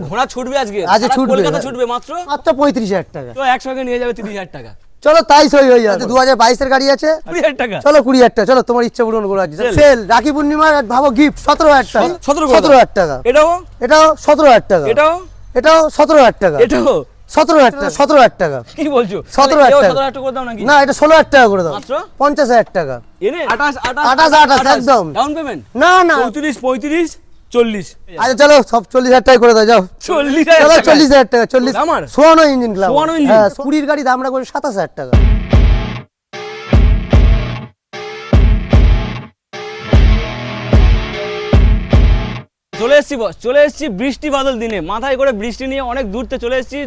ঘোড়া ছুটবে আজকে ছুটবে, কলকাতা ছুটবে মাত্র 35,000 টাকা। তো 100 কে নিয়ে যাবে 30,000 টাকা। চলো তাই সই হয়ে যাবে। 2022 এর গাড়ি আছে 20,000 টাকা। চলো 20,000 টাকা, চলো তোমার ইচ্ছা পূরণ করে আছে। সেল রাখি পূর্ণিমার ভাবো গিফট 17,000 টাকা। 17,000 টাকা। এটাও 17,000 টাকা। এটাও 17,000 টাকা। এটাও 17,000 টাকা। 17,000 টাকা। কি বলছো? 17,000 টাকা। 17,000 টাকা করে দাও নাকি? না, এটা 16,000 টাকা করে দাও। মাত্র 50,000 টাকা। এনে 28 28 একদম। ডাউন পেমেন্ট না না, 34 35 40। আচ্ছা চলো সব 40,000 টাকা করে দাও, যাও। 40,000 চলো টাকা। 40,000 টাকা। 40 আমার সোয়ানো ইঞ্জিন ক্লাব। সোয়ানো ইঞ্জিন। হ্যাঁ, 20 গাড়ি দাম রাখবো 27,000 টাকা। চলে এসেছি বস, চলে এসেছি বৃষ্টি বাদল দিনে, মাথায় করে বৃষ্টি নিয়ে অনেক দূরতে চলে এসেছি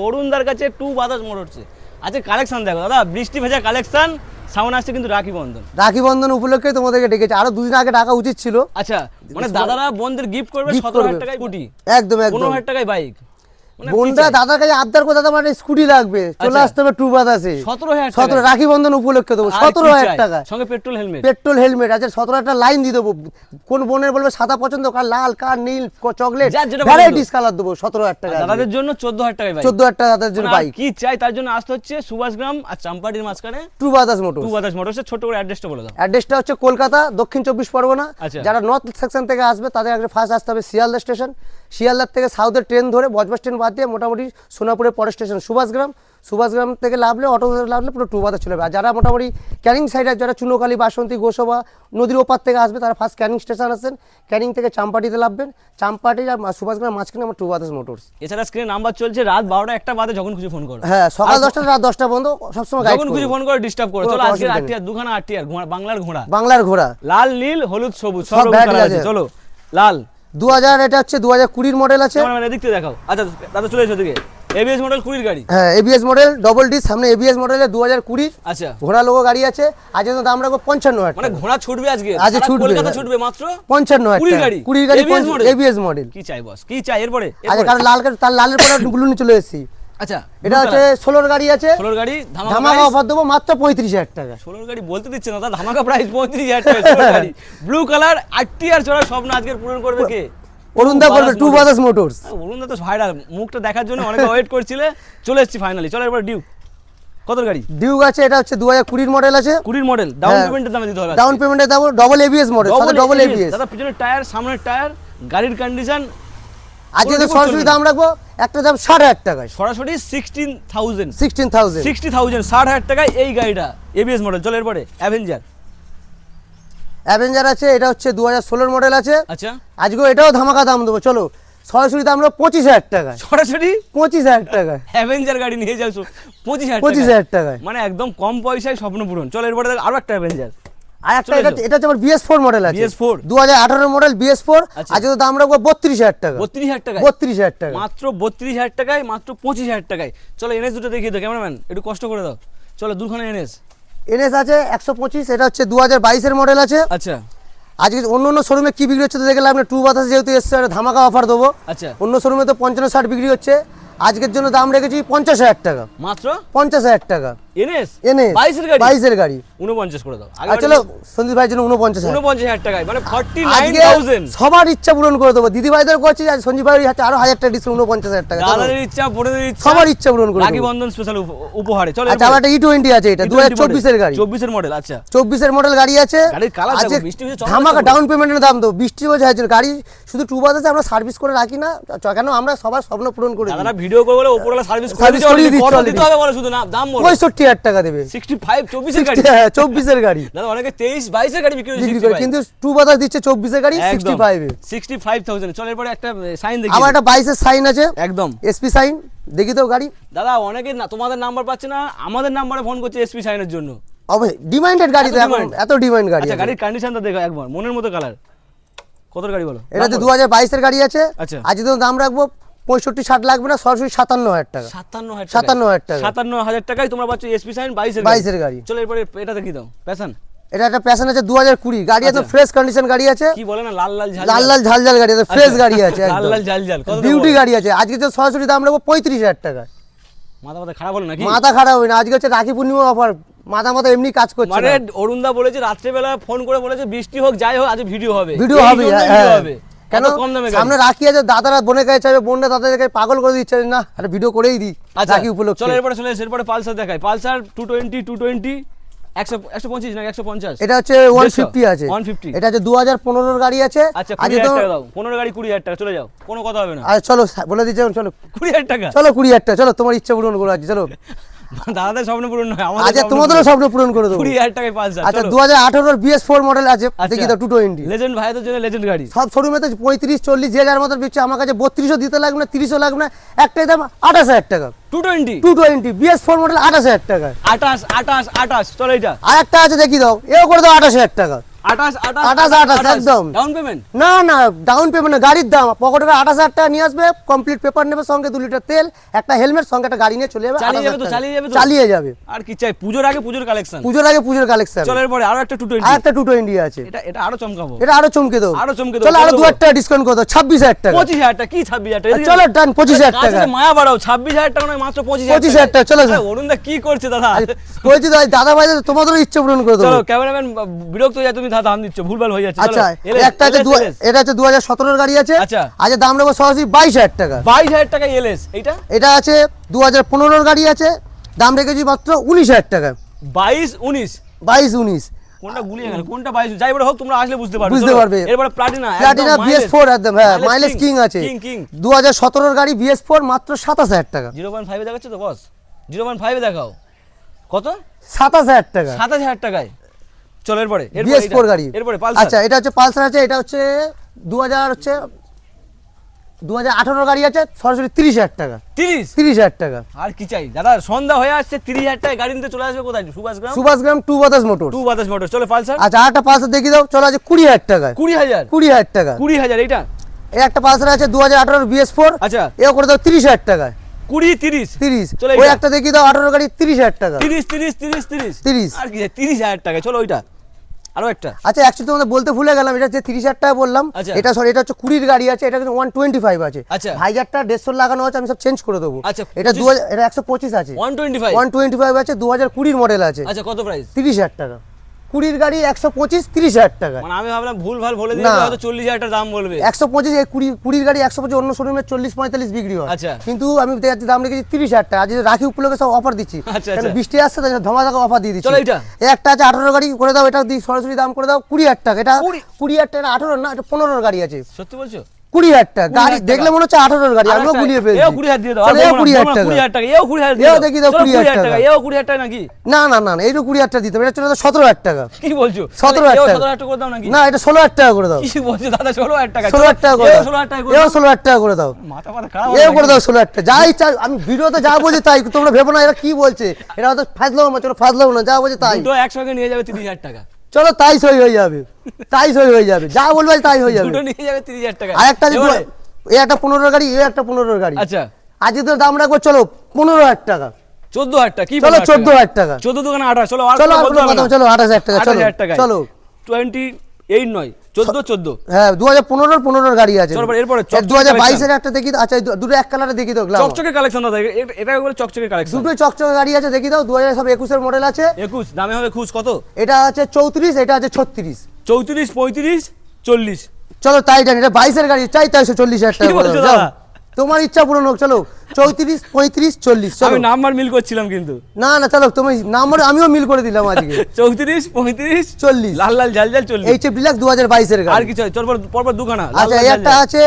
অরুণদার কাছে টু বাজাজ মোটরসে। আজকে কালেকশন দেখো দাদা, বৃষ্টি ভেজা কালেকশন। সামনে আসছে কিন্তু রাখি বন্ধন। রাখি বন্ধন উপলক্ষে তোমাদেরকে ডেকেছে, আরো 2 দিন আগে টাকা উচিত ছিল। আচ্ছা, মানে দাদারা বোনদের গিফট করবে 17,000 টাকায় স্কুটি, একদম একদম 15,000 টাকায় বাইক। বোনরা দাদার কাছে আবদার করে, দাদা মানে স্কুটি লাগবে, চলে আসতে হবে টু বাজাজে। 17,000 রাখি বন্ধন উপলক্ষে দেবো 17,000 টাকা সঙ্গে পেট্রোল হেলমেট। পেট্রোল হেলমেট আছে। 17,000 লাইন দিয়ে দেবো। কোন বোনের বলবে সাদা পছন্দ, কার লাল, কার নীল, চকলেট, যার যেটা ভ্যারাইটিস কালার দেবো 17,000 টাকা। দাদাদের জন্য 14,000 টাকায় বাইক। 14,000 টাকা দাদাদের জন্য বাইক। কি চাই তার জন্য আসতে হচ্ছে সুভাষগ্রাম আর চাম্পাটির মাঝখানে টু বাজাজ মোটর। টু বাজাজ মোটরসের ছোট করে অ্যাড্রেসটা বলে দাও। অ্যাড্রেসটা হচ্ছে কলকাতা দক্ষিণ 24 পরগনা। আচ্ছা। যারা নর্থ সেকশন থেকে আসবে তাদের আগে ফার্স্ট আসতে হবে শিয়ালদা স্টেশন। শিয়ালদার থেকে সাউথের ট্রেন ধরে বজবাস ট্রেন বাদ দিয়ে মোটামুটি সোনাপুরের পরের স্টেশন সুভাষগ্রাম থেকে লাভলে অটো লাভলে পুরো টু বাজার চলে যাবে। আর যারা মোটামুটি ক্যানিং সাইডে, যারা চুনোখালী, বাসন্তী, গোসবা নদীর ওপার থেকে আসবে, তারা ফার্স্ট ক্যানিং স্টেশন আসছেন। ক্যানিং থেকে চাম্পাটিতে লাভবেন। চাম্পাটি আর সুভাষগ্রাম মাঝখানে আমার টু বাজাজ মোটরস। এছাড়া স্ক্রিনে নাম্বার চলছে, রাত 12টা 1টা বাজে যখন খুশি ফোন করো। হ্যাঁ, সকাল 10টা রাত 10টা বন্ধ, সবসময় গাইড যখন করব। খুশি ফোন করে ডিস্টার্ব করো। চলো আজকে আটিয়ার দুখানা আটিয়ার বাংলার ঘোড়া লাল, নীল, হলুদ, সবুজ সব সব রকম variety কালার আছে। আছে। চলো লাল 2000, এটা হচ্ছে 2020 মডেল আছে। মানে এদিক থেকে দেখাও। আচ্ছা দাদা চলে এসো দিকে। এবিএস মডেল 20 গাড়ি। হ্যাঁ, এবিএস মডেল ডবল ডি, সামনে এবিএস মডেলে 2020। আচ্ছা, ঘোড়া লোগো গাড়ি আছে। আজকে তো দাম রাখবো 55,000 মানে টাকা। ঘোড়া ছুটবে আজকে ছুটবে, কলকাতা ছুটবে মাত্র 55,000 20 টাকা। গাড়ি 20 গাড়ি এবিএস মডেল। কি চাই বস, কি চাই এরপরে? আচ্ছা, কারণ তার লালের পরে গুলুনি চলে এসেছি। আচ্ছা, এটা হচ্ছে 16 গাড়ি আছে। 16 গাড়ি ধামাকা অফার দেবো মাত্র 35,000 টাকা। 16 গাড়ি বলতে দিচ্ছে না, ধামাকা প্রাইস 35,000 টাকা। 16 গাড়ি ব্লু কালার আরটিআর চড়ার স্বপ্ন আজকের পূরণ করবে কে? অরুণদা করবে টু বাজাজ মোটরস। অরুণদা তো ভাইরাল, মুখটা দেখার জন্য অনেকে ওয়েট করছিলে। চলে এসেছি ফাইনালি। চলো এবার ডিউ কত গাড়ি? ডিউক আছে, এটা হচ্ছে 2020 মডেল আছে। 20 মডেল ডাউন পেমেন্টের দামে দিতে হবে। ডাউন পেমেন্টে দেবো ডবল এবিএস মডেল, সাথে ডবল এবিএস। দাদা পিছনের টায়ার, সামনের টায়ার, গাড়ির কন্ডিশন। আজকে তো সরাসরি দাম রাখবো, একটা দাম 60,000 টাকায়। সরাসরি 16,000 60,000 60,000 টাকায় এই গাড়িটা এবিএস মডেল। চলো এরপরে অ্যাভেঞ্জার আছে, এটা হচ্ছে 2016 মডেল আছে। আচ্ছা, আজকে এটাও ধামাকা দাম দেবো। চলো সরাসরি দাম রাখবো 25,000 টাকায়। সরাসরি 25,000 টাকায় অ্যাভেঞ্জার গাড়ি নিয়ে যাও 25,000 টাকায়। মানে একদম কম পয়সায় স্বপ্ন পূরণ। চলো এরপরে আরো একটা অ্যাভেঞ্জার। আর একটা এটা হচ্ছে আমার BS4 মডেল আছে। BS4 2018 model BS4। আজকে তো দাম রাখবো 32,000 টাকা। 32,000 টাকা 32,000 টাকা মাত্র 32,000 টাকায়, মাত্র 25,000 টাকায়। চলো এনএস দুটো দেখিয়ে দাও ক্যামেরাম্যান, একটু কষ্ট করে দাও। চলো দুখানা এনএস আছে 125, এটা হচ্ছে 2022 এর মডেল আছে। আচ্ছা, আজকে অন্য শোরুমে কি বিক্রি হচ্ছে তো দেখলাম, আপনি টু বাতাস যেহেতু এসছে ধামাকা অফার দেবো। আচ্ছা, অন্য শোরুমে তো 55-60 বিক্রি হচ্ছে, আজকের জন্য দাম রেখেছি 50,000 টাকা। মাত্র 50,000 টাকা এনএস 22 এর গাড়ি 49 করে দাও। আর চলো সন্দীপ ভাইয়ের জন্য 49,000 টাকায়, মানে আজকে 49,000। সবার ইচ্ছা পূরণ করে দেবো। দিদি ভাইদের করছি, আজ সঞ্জীব ভাই হাতে আরো 1000 টাকা ডিসকাউন্ট, 49,000 টাকা। দাদাদের ইচ্ছা, বোনদের ইচ্ছা, সবার ইচ্ছা পূরণ করে রাখি বন্ধন স্পেশাল উপহারে। চলো আচ্ছা, আমার একটা E20 আছে, এটা 2024 এর গাড়ি। 24 এর মডেল। আচ্ছা, 24 এর মডেল গাড়ি আছে। গাড়ির কালার আজকে দেখো, বৃষ্টি হচ্ছে, ধামাকা ডাউন পেমেন্টের দাম দেবো। বৃষ্টি হচ্ছে গাড়ি শুধু টু বাজাজে আমরা সার্ভিস করে রাখি না, কেন আমরা সবার স্বপ্ন পূরণ করে দিই। দাদারা ভিডিও করে বলে উপরওয়ালা সার্ভিস করে দিতে হবে, বলো শুধু না দাম বলো। 65,000 টাকা দেবে। 65 24 এর গাড়ি। হ্যাঁ, 24 এর গাড়ি। দাদা অনেকে 23 22 এর গাড়ি বিক্রি করে, কিন্তু টু বাজাজ দিচ্ছে 24 এর গাড়ি 65 এ। 65,000। চল এরপরে একটা সাইন দেখি। আমার একটা 22 এর সাইন আছে, একদম এসপি সাইন। দেখি তো গাড়ি। দাদা অনেকে না তোমাদের নাম্বার পাচ্ছে না, আমাদের নাম্বারে ফোন করছে এসপি সাইনের জন্য। ডিমান্ডেড গাড়ি তো এখন, এত ডিমান্ড গাড়ি। আচ্ছা, গাড়ির কন্ডিশনটা দেখো একবার, মনের মতো কালার। কত গাড়ি বলো? এটা তো 2022 এর গাড়ি আছে। আচ্ছা, আজ তো দাম রাখবো 65-60 লাগবে না, সরাসরি 57,000 টাকা। 57,000 টাকা 57,000 টাকায় তোমরা পাচ্ছ এসপি সাইন 22 এর গাড়ি। চলো এরপরে এটা দেখি দাও, প্যাশন। এটা একটা প্যাশন আছে 2020 গাড়ি, একদম ফ্রেশ কন্ডিশন গাড়ি আছে। কি বলে না, লাল লাল ঝাল গাড়ি আছে, ফ্রেশ গাড়ি আছে, লাল লাল ঝাল বিউটি গাড়ি আছে। আজকে তো সরাসরি দাম রাখবো 35,000 টাকা। মাথা খারাপ হলো নাকি? মাথা খারাপ হয় না, আজকে হচ্ছে রাখি পূর্ণিমা অফার, মাথা এমনি কাজ করছে। মানে অরুণদা বলেছে রাত্রে বেলা ফোন করে বলেছে বৃষ্টি হোক যাই হোক আজ ভিডিও হবে। কেন এত কম দামে গাড়ি। সামনে রাখি আছে, দাদারা বোনের কাছে চাইবে, বোনরা দাদাদের কাছে পাগল করে দিচ্ছে, না একটা ভিডিও করেই দিই আচ্ছা রাখি উপলক্ষে। চলো এরপরে চলে এসে এরপরে পালসার দেখাই। পালসার 220 125 না 150? এটা হচ্ছে 150 আছে, 150 এটা হচ্ছে 2015 গাড়ি আছে। আচ্ছা আজ 20,000 তো টাকা দাও, 15 গাড়ি 20,000 টাকা, চলে যাও, কোনো কথা হবে না। আচ্ছা চলো বলে দিচ্ছি, চলো 20,000 টাকা চলো 20,000 টাকা, চলো তোমার ইচ্ছা পূরণ করে আছি, চলো। দাদাদের স্বপ্ন পূরণ নয়, আচ্ছা স্বপ্ন তোমাদেরও পূরণ। স্বপ্ন পূরণ করে দেবো। 20,000 টাকায় পালসার। আচ্ছা 2018 BS4 মডেল আছে, দেখি তো 220। লেজেন্ড ভাইদের জন্য লেজেন্ড গাড়ি। সব শোরুমে তো 35 40 যে যার মতো বিচ্ছে, আমার কাছে 3200 দিতে লাগবে না, 30ও লাগবে না, একটাই দাম 28,000 টাকা। 220 BS4 মডেল 28,000 টাকা। 28 চলো এটা। আর একটা আছে দেখি দাও, এও করে দাও 28,000 টাকা। 28 একদম। Down payment? না না ডাউন পেমেন্ট না, গাড়ির দাম পকেটে 28,000 টাকা নিয়ে আসবে, কমপ্লিট পেপার নেবে, সঙ্গে 2 লিটার তেল, একটা হেলমেট, সঙ্গে একটা গাড়ি নিয়ে চলে যাবে। চালিয়ে যাবে তো, 28,000 চালিয়ে যাবে তো। চালিয়ে যাবে। আর কি চাই? পুজোর আগে পুজোর কালেকশন। পুজোর আগে পুজোর কালেকশন। চলো এরপরে আরো একটা 220। আর একটা 220 আছে, এটা আরো চমকাবো। এটা আরো চমকে দাও, আরো চমকে দাও। চলো আরো কত 2,000 টাকা ডিসকাউন্ট করে দাও, 26,000 টাকা। 25,000 টাকা কি 26,000 টাকা? চলো ডান 25,000 কাছে টাকা। মায়া বাড়াও, 26,000 টাকা নয় মাত্র 25,000 টাকা, চলো। অরুণ দা কি করছে দাদা? বলছি তো দাদা ভাই তোমাদেরও ইচ্ছে পূরণ করে দেবো। চলো ক্যামেরাম্যান বিরক্ত হয়ে যায়, তুমি দাম দিচ্ছ, ভুলভাল হয়ে যাচ্ছে। আচ্ছা চলো একটা আছে এটা আছে 2017 গাড়ি আছে। আচ্ছা। আজ দাম নেবো সরাসরি 22,000 টাকা। 22,000 টাকা এলএস। এইটা এটা আছে 2015 গাড়ি আছে, দাম রেখেছি মাত্র 19,000 টাকা। 22 19 22 কোনটা গুলিয়ে গেল, কোনটা 22? যাই বড় হোক, তোমরা আসলে বুঝতে পারবে। বুঝতে চলো, পারবে। এরপরে প্লাটিনা BS4 একদম, হ্যাঁ মাইলেজ কিং আছে। কিং 2017 গাড়ি BS4 মাত্র 27,000 টাকা। 0.5 এ দেখাচ্ছ তো বস? 0.5 এ দেখাও। কত? 27,000 টাকা 27,000 টাকায়। চলো এরপরে BS4 গাড়ি। এরপরে পালসার। আচ্ছা এটা হচ্ছে পালসার আছে, এটা হচ্ছে 2018 গাড়ি আছে, সরাসরি 30,000 টাকা। 30,000 টাকা। আর কি চাই দাদা? সন্ধ্যা হয়ে আসছে, 30,000 টাকায় গাড়ি নিতে চলে আসবে কোথায়? সুভাষগ্রাম সুভাষগ্রাম 2 বাতাস মোটর। 2 বাতাস মোটর। চলো পালসার। আচ্ছা আরেকটা পালসার দেখিয়ে দাও, চলো আছে 20,000 টাকা। 20,000 20,000 টাকা। 20,000 এইটা। এই একটা পালসার আছে 2018 BS4, আচ্ছা এও করে দাও 30,000 টাকা। 20 30 30। চলো ওই এইটা। একটা দেখিয়ে দাও 18 গাড়ি 30,000 টাকা। 30 আর কি চাই? 30,000 টাকা। চলো ওইটা। আরো একটা। আচ্ছা অ্যাকচুয়ালি তোমাদের বলতে ভুলে গেলাম, এটা যে 30,000 টাকা বললাম, আচ্ছা। এটা সরি এটা হচ্ছে 20 গাড়ি আছে, এটা কিন্তু 125 আছে। আচ্ছা। ভাইজারটা 150 লাগানো আছে, আমি সব চেঞ্জ করে দেবো। আচ্ছা, এটা 25 এটা 125 আছে, 125 125 আছে, 2020 মডেল আছে। আচ্ছা কত প্রাইস? 30,000 টাকা। 20 গাড়ি 125 30,000 টাকা। মানে আমি ভাবলাম ভুল ভাল বলে দিলে না। হয়তো 40,000 টাকা দাম বলবে। 125 এই 20 গাড়ি 125 অন্য শোরুমে 40-45 বিক্রি হয়। আচ্ছা। কিন্তু আমি দাম রেখেছি 30,000 টাকা। আজ রাখি উপলক্ষে সব অফার দিচ্ছি। আচ্ছা, কারণ আচ্ছা। বৃষ্টি আসছে তাই ধমাধমা অফার দিয়ে দিচ্ছি। চলো এইটা। এই একটা আছে 18 গাড়ি করে দাও, এটা দিয়ে সরাসরি দাম করে দাও 20,000 টাকা। এটা 20,000 টাকা, 18 না, এটা 15 গাড়ি আছে। সত্যি বলছো? 20,000 টাকা গাড়ি 20,000 দেখলে মনে হচ্ছে 18 গাড়ি, আমিও গুলিয়ে ফেলছি। এও 20,000 দিয়ে দাও। চলো, এও 20,000 টাকা। 20,000 টাকা। এও 20,000 দিয়ে এও দাও। দেখি দাও, চলো, 20,000 টাকা। টাকা। এও 20,000 টাকা নাকি? না না না না, এইটা 20,000 টাকা দিতে হবে, এটা চলে যাবে 17,000 টাকা। কি বলছো? 17,000 এও টাকা। 17,000 টাকা করে দাও নাকি? না এটা 16,000 টাকা করে দাও। কি বলছো দাদা? 16,000 টাকা। 16,000 টাকা করে এও দাও। 16,000 টাকা করে এও দাও। 16,000 টাকা করে দাও। মাথা খারাপ এও করে দাও 16,000 টাকা। যা ইচ্ছা, আমি ভিডিওতে যা বলছি তাই, তোমরা ভেবো না এরা কি বলছে, এটা হয়তো ফাজলাম না, চলো ফাজলাম না, যা বলছে তাই। দুটো একসঙ্গে নিয়ে যাবে 30,000 টাকা। চলো তাই সই হয়ে যাবে, তাই সই হয়ে যাবে, যা বলবে তাই হয়ে যাবে। দুটো নিয়ে যাবে 30,000 টাকা। আর একটা এবারে? এই একটা 15 গাড়ি, এই একটা 15 গাড়ি। আচ্ছা আজকে তো দাম রাখবো চলো 15,000 টাকা। 14,000 টাকা। কি চলো 14,000 টাকা। 14 দোকানে 28। চলো আর চলো আর বলতে কোনো হবে কথা না। না, চলো 28,000 টাকা। চলো 28,000 টাকা। চলো 28 নয় 14 হ্যাঁ 2015 গাড়ি আছে। চলো এরপরে 2022 এর একটা দেখি দাও। আচ্ছা দুটো এক কালারে দেখি দাও, গ্লামার। চকচকে কালেকশন দাদা, এটা বলে চকচকে কালেকশন। দুটো চকচকে গাড়ি আছে দেখি দাও, 2021 এর মডেল আছে। 21 দামে হবে খুশ কত? এটা আছে 34, এটা আছে 36। 34 35 40। চলো তাই জানি, এটা 22 এর গাড়ি, চাই তাই 40,000 টাকা কি করে বলছো দাও, যাও। দাদা? তোমার ইচ্ছা পূরণ হোক, চলো 34 35 40। চলো আমি নাম্বার মিল করছিলাম কিন্তু। না না চলো, তুমি নাম্বার আমিও মিল করে দিলাম আজকে। 34 35 40 লাল লাল ঝাল ঝাল 40। এইচ ডিলাক্স 2022 এর আর গাড়ি। কিছু চল পরপর দুখানা। লাল আচ্ছা লাল এই ঝাল একটা ঝাল। আছে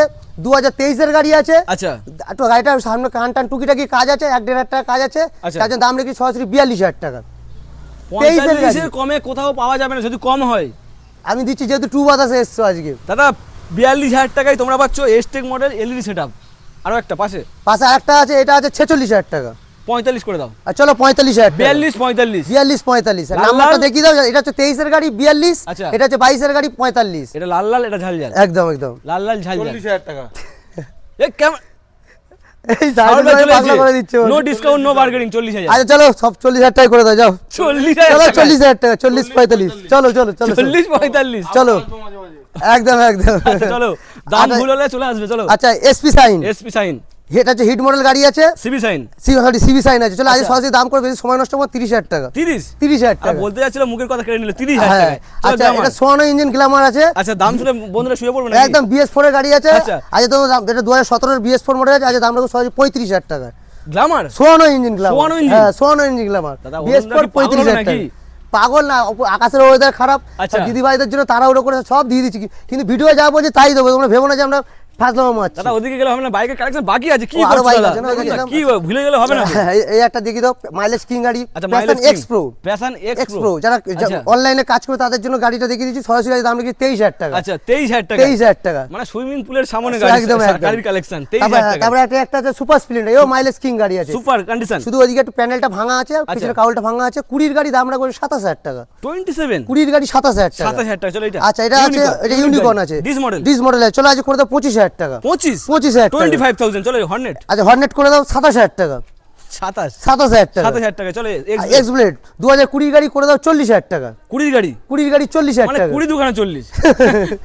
2023 এর গাড়ি আছে। আচ্ছা একটু গাড়িটার সামনে কান টুকিটাকি কাজ আছে, 1-1.5 টাকা কাজ আছে, আচ্ছা। তার জন্য দাম রেখেছি সরাসরি 42,000 টাকা। 23 এর গাড়ি। 45 এর কমে কোথাও পাওয়া যাবে না, যদি কম হয়। আমি দিচ্ছি যেহেতু 2 বাতাসে এসছো আজকে। দাদা 42,000 টাকায় তোমরা পাচ্ছ এসটেক মডেল এলইডি সেটআপ। আরো একটা পাশে পাশে আরেকটা আছে, এটা আছে 46,000 টাকা। 45 করে দাও। আর চলো 45,000 টাকা। 42 45। 42 45। লাল নাম্বারটা লাল। দেখিয়ে দাও, এটা হচ্ছে 23 এর গাড়ি 42, আচ্ছা। এটা হচ্ছে 22 এর গাড়ি 45। এটা লাল লাল, এটা ঝাল ঝাল। একদম একদম। লাল লাল ঝাল ঝাল। 40,000 টাকা। এ কেমন এই সাইড করে পাগলা করে দিচ্ছে। No discount no bargaining 40,000। আচ্ছা চলো সব 40,000 টাকা করে দাও, যাও। 40,000 চলো টাকা। 40,000 টাকা, 40 45। চলো চলো চলো 40 45। চলো অল্প মাঝে মাঝে। একদম একদম। আচ্ছা, চলো দাম ভুল হলে চলে আসবে চলো। আচ্ছা এসপি সাইন এসপি সাইন এটা হচ্ছে হিট মডেল গাড়ি আছে, সিবি সাইন সিবি সাইন আছে। চলো আজ আচ্ছা। সরাসরি দাম করে বেশি সময় নষ্ট করবো 30,000 টাকা। 30 30,000 আর টাকা। বলতে যাচ্ছিল মুখের কথা কেড়ে নিল 30,000 হ্যাঁ টাকা। আচ্ছা, এটা সোয়ানো ইঞ্জিন গ্ল্যামার আছে। আচ্ছা দাম শুনে বন্ধুরা শুয়ে পড়বে নাকি? একদম BS4 এর গাড়ি আছে। আচ্ছা। আজ তো যেটা 2017 এর BS4 মডেল আছে, আজ দাম রাখবো সরাসরি 35,000 টাকা। গ্ল্যামার সোয়ানো ইঞ্জিন গ্ল্যামার। সোয়ানো ইঞ্জিন? হ্যাঁ সোয়ানো ইঞ্জিন গ্ল্যামার। দাদা, BS4 ওরা কি পাগল 35,000 নাকি? টাকা। পাগল না, আকাশের ওয়েদার খারাপ। আচ্ছা। দিদি ভাইদের জন্য তাড়াহুড়ো করে সব দিয়ে দিচ্ছি, কিন্তু ভিডিও যা বলছে তাই দেবো। তোমরা ভেবো না যে আমরা ফাজলামো মারছি। দাদা ওদিকে গেলে হবে না, বাইকের কালেকশন বাকি আছে। কি ও, আরো করছো বাইক দাদা? আছে না, ওদিকে গেলাম। কি ভুলে গেলে হবে না? এই একটা দেখি দাও, মাইলেজ কিং গাড়ি। আচ্ছা passion mileage x pro. Passion x x pro যারা আচ্ছা। অনলাইনে কাজ করে তাদের জন্য গাড়িটা দেখিয়ে দিচ্ছি। সরাসরি আজ দাম রেখেছি 23,000 টাকা। আচ্ছা 23,000 টাকা। 23,000 টাকা। মানে সুইমিং পুলের সামনে গাড়ি, একদম, একদম। গাড়ির কালেকশন 23,000 টাকা। তারপরে একটা আছে সুপার স্প্লেন্ডার, এও মাইলেজ কিং গাড়ি আছে। Super condition. শুধু ওইদিকে একটু প্যানেলটা ভাঙা আছে, পিছনে কাউলটা ভাঙা আছে। 20 গাড়ি দাম রাখবো 27,000 টাকা। 27 20 গাড়ি 27,000 টাকা। 27,000 টাকা। চলো এটা। আচ্ছা এটা আছে, এটা ইউনিকর্ন আছে, ডিস মডেল। ডিস মডেল আছে। চলো আজ করে দাও 25,000 টাকা। 25,000 টাকা। 25,000। চলো হর্নেট আচ্ছা হর্নেট করে দাও 27,000 টাকা। 27,000 টাকা। 27,000 টাকা। চলো এক্স ব্লেড 2020 গাড়ি করে দাও 40,000 টাকা। 20 গাড়ি 20 গাড়ি 40,000 মানে টাকা। 20 দোকানে 40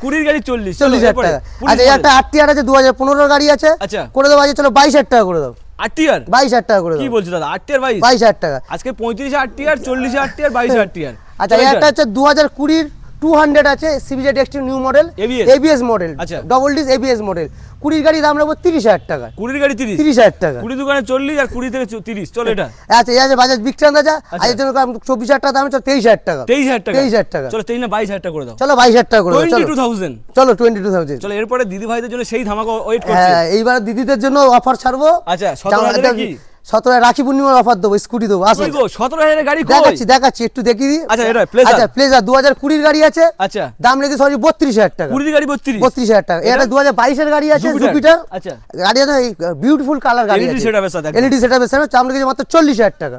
20 গাড়ি 40 40,000 টাকা। আচ্ছা এই একটা আরটিআর আছে 2015 গাড়ি আছে, আচ্ছা। করে দাও আজ চলো 22,000 টাকা করে দাও। আরটিআর 22,000 টাকা করে কি দাও। বলছো দাদা? আরটিআর 22,000 টাকা। আজকে 35 আরটিআর 40 আরটিআর 22 আরটিআর। আচ্ছা এই একটা হচ্ছে 2020 200 আছে, CBZ XT new model, ABS ABS model, আচ্ছা। Double disc ABS model. 20 গাড়ি দাম রাখবো 30,000 টাকা। 20 গাড়ি 30 30,000 টাকা। 20 দোকানে 40 আর 20 থেকে 30। চলো এটা। আচ্ছা এই আছে বাজাজ বিক্রান্ত আছে, আজের জন্য 24,000 টাকা দাম, চলো 23,000 টাকা। 23,000 টাকা। 23,000 টাকা। চলো 23 না 22,000 টাকা করে দাও। চলো 22,000 টাকা করে দাও। চলো 22,000। চলো 22,000। চলো এরপরে দিদি ভাইদের জন্য সেই ধামাকা ওয়েট করছে। হ্যাঁ এইবার দিদিদের জন্য অফার ছাড়বো। আচ্ছা 17,000 কি? 17 রাখি পূর্ণিমার অফার দেবো, স্কুটি দেবো। আসো কই গো 17,000 এর গাড়ি কই? দেখাচ্ছি একটু দেখিয়ে দিই। আচ্ছা এটা প্লেজার। আচ্ছা প্লেজার 2020 গাড়ি আছে, আচ্ছা দাম রেখে সরি 32,000 টাকা। 20 গাড়ি 32। 32,000 টাকা। এটা 2022 এর গাড়ি আছে, জুপিটার। আচ্ছা গাড়ি আছে বিউটিফুল কালার গাড়ি LED আছে, সেটআপের সাথে একদম। এলইডি সেটআপের সাথে দাম রেখেছি মাত্র 40,000 টাকা।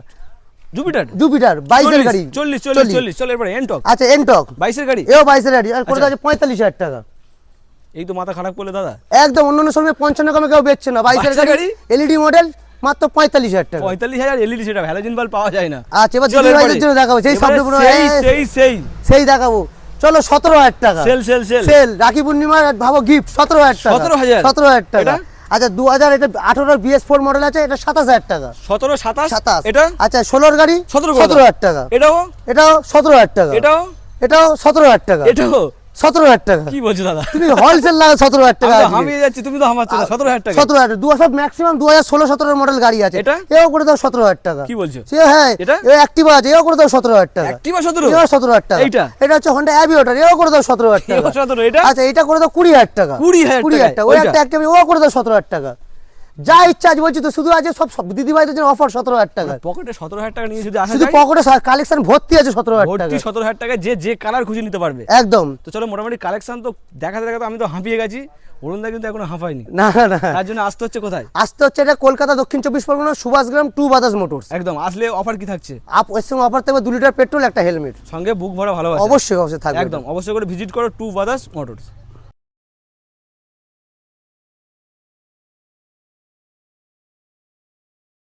জুপিটার জুপিটার 22 এর গাড়ি 40। চলো এরপরে এনটক আচ্ছা এনটক 22 এর গাড়ি। এও 22 এর গাড়ি, আর করে দাও 45,000 টাকা। এই তো মাথা খারাপ করলে দাদা। একদম অন্যান্য সময় 55 কমে কেউ বেচছে না। 22 এর 22 এর গাড়ি গাড়ি? এলইডি মডেল মাত্র 45,000 টাকা। 45,000 এলইডি সেটআপ, হ্যালোজেন বাল্ব পাওয়া যায় না। আচ্ছা এবার চলো দিদি এরপরে। ভাইদের জন্য দেখাবো সেই এবারে শব্দগুলো, সেই দেখাবো। চলো 17,000 টাকা। সেল সেল রাখি পূর্ণিমার ভাবো গিফট 17,000 টাকা। 17,000 17,000 টাকা। এটা? আচ্ছা 2000 এটা 18 BS4 মডেল আছে, এটা 27,000 টাকা। 17 27 27 এটা আচ্ছা 16 এর গাড়ি 17,000 টাকা। এটাও এটাও 17,000 টাকা। এটাও 17,000 টাকা। এটাও 17,000 টাকা। কি বলছো দাদা? তুমি হোলসেল লাগা 17,000 টাকা। আমি তো হামিয়ে যাচ্ছি, তুমি তো হামাচ্ছ না। 17,000 টাকা 17,000 200 ম্যাক্সিমাম 2016-17 এর মডেল গাড়ি আছে, এটা? এও করে দাও 17,000 টাকা। কি বলছো? সে হ্যাঁ এটা? এ অ্যাক্টিভা আছে, এও করে দাও 17,000 টাকা। অ্যাক্টিভা 17 এও 17,000 টাকা। এইটা? এটা হচ্ছে Honda Aviator, এও করে দাও 17,000 এও টাকা। 17 এটা? আচ্ছা এটা করে দাও 20,000 টাকা। 20,000 টাকা। ওই ওইটা? একটা অ্যাক্টিভা ও করে দাও 17,000 টাকা। যা ইচ্ছা আজ বলছি তো, শুধু আজ সব দিদি ভাইদের জন্য অফার 17,000 টাকা। পকেটে 17,000 টাকা নিয়ে যদি আসা শুধু যায়, পকেটে কালেকশন ভর্তি আছে 17,000 টাকা। ভর্তি 17,000 টাকায় যে কালার খুঁজে নিতে পারবে। একদম। তো চলো মোটামুটি কালেকশন তো দেখাতে দেখাতে আমি তো হাঁপিয়ে গেছি। অরুণদা কিন্তু এখনো হাঁপায়নি। না না তার জন্য আসতে হচ্ছে কোথায়? আসতে হচ্ছে এটা কলকাতা দক্ষিণ 24 পরগনা সুভাষগ্রাম 2 বাজাজ মোটরস। একদম আসলে অফার কি থাকছে? এর সঙ্গে অফার থাকবে 2 লিটার পেট্রোল, একটা হেলমেট। সঙ্গে বুক ভরা ভালোবাসা। অবশ্যই থাকবে। একদম অবশ্যই করে ভিজিট করো 2 বাজাজ মোটরস।